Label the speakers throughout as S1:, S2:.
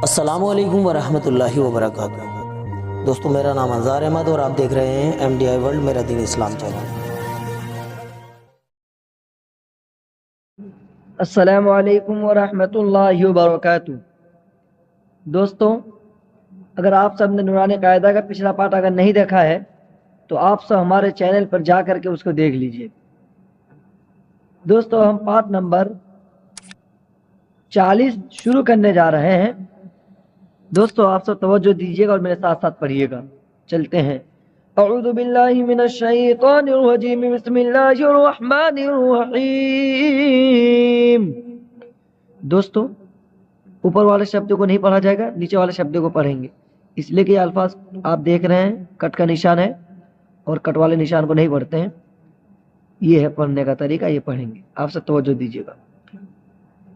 S1: السلام علیکم ورحمۃ اللہ وبرکاتہ۔ دوستو، میرا نام انظار احمد اور آپ دیکھ رہے ہیں MDI ورلڈ میرا دین اسلام چینل۔
S2: السلام علیکم ورحمۃ اللہ وبرکاتہ۔ دوستو، اگر آپ سب نے نورانی قاعدہ کا پچھلا پارٹ اگر نہیں دیکھا ہے تو آپ سب ہمارے چینل پر جا کر کے اس کو دیکھ لیجئے۔ دوستو، ہم پارٹ نمبر 40 شروع کرنے جا رہے ہیں۔ دوستو، آپ سب توجہ دیجیے گا اور میرے ساتھ ساتھ پڑھیے گا۔ چلتے ہیں۔ اعوذ باللہ من الشیطان الرجیم، بسم اللہ الرحمن الرحیم۔ دوستو، اوپر والے شبد کو نہیں پڑھا جائے گا، نیچے والے شبد کو پڑھیں گے، اس لیے کہ یہ الفاظ آپ دیکھ رہے ہیں کٹ کا نشان ہے اور کٹ والے نشان کو نہیں پڑھتے ہیں۔ یہ ہے پڑھنے کا طریقہ، یہ پڑھیں گے، آپ سب توجہ دیجیے گا۔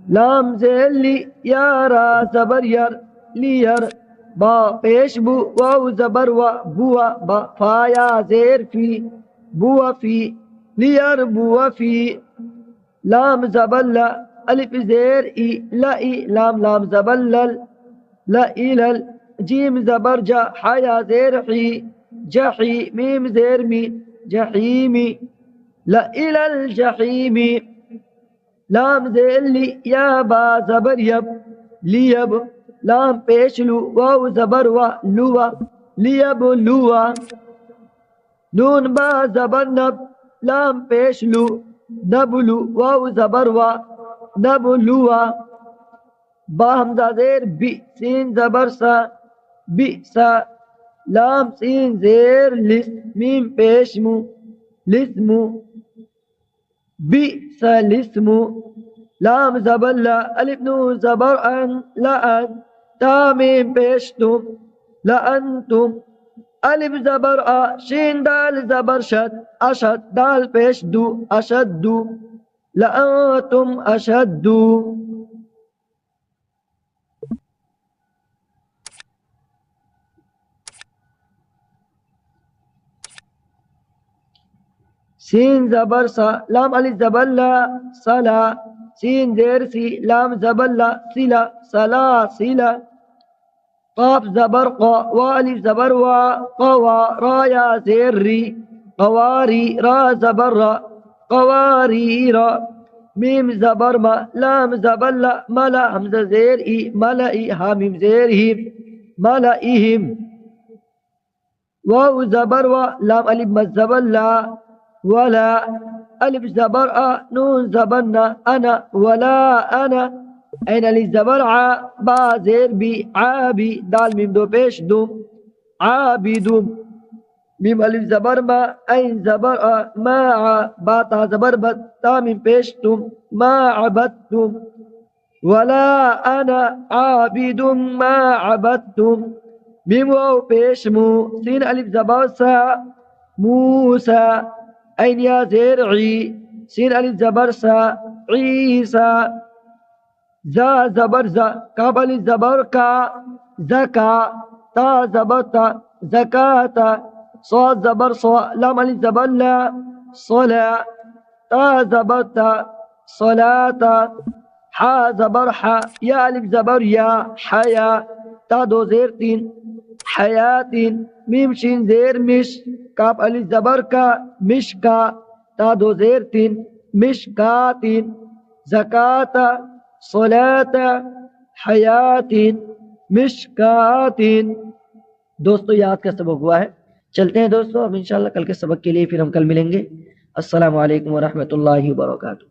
S2: لام زیر لی یا را زبر یر لیر، با پیش بو واو زبر و بوا با فایا زیر فی بوا فی لیر بوا فی، لام زبر لا الف زیر ای لا ای لام لام زبر لل لا ای لل، جیم زبر جا حیا زیر حی جحی میم زیر می جحیمی لا ای لل جحیمی، لام زیر لی یا با زبر یب لیب، لام پیش لو واو زبر و لوا لیب لوا، نون با زبر نب لام پیش لو نبلو واو زبر و نبلوا، با حمزہ زیر بی سین زبر سا بی سا، لام سین زیر لس میم پیش مو لسمو بی سا لسمو، لام زبر لا الف نون زبر ان لا ان، تا میم پیش تم لا انتم، الف زبر آ شین دال زبر شد اشد دال پیش دو اشد دو لا انتم اشد دو، سین زبر سا لام الف زبر لا سلا، سین زیر سی لام زبر لا سلا سلا سلا، قاف زبر قا والف زبر وا قوا رایا زیر ری قواری را زبر را قواری را، میم زبر ما لام زبر لا ملا حمزہ زیر ای ملئی حامیم زیر ہی ملئہم، واو زبر و لام الف مد زبر لا ولا، الف زبر آ نون زبر نا انا ولا انا، عین الف زبر ع با زیر بی عابی دال میم دو پیش دم عابدم، میم الف زبر ما عین زبر آ ما ع با تا زبر بد تا میم پیش تم ما عبدتم، ولا انا عابد ما عبدتم، میم واو پیش مو سین الف زبر سا موسا، عین یا زیر عی سین الف زبر سا عیسا، زا زبر زا کاف الف زبر کا زکا تا زبر تا زکاتا، صاد زبر صا لام الف زبر لا صلا تا زبر تا صلاتا، حا زبر حا یا الف زبر یا حیا تا دو زیر تین حیاتین، میم شین زیر مش کاف الف زبر کا مش کا تا دو زیر تین مشکاتین، زکاتا صلاتا حیاتین مشکاتین۔ دوستو، یہ آج کا سبق ہوا ہے۔ چلتے ہیں دوستو، اب انشاءاللہ کل کے سبق کے لیے پھر ہم کل ملیں گے۔ السلام علیکم ورحمۃ اللہ وبرکاتہ۔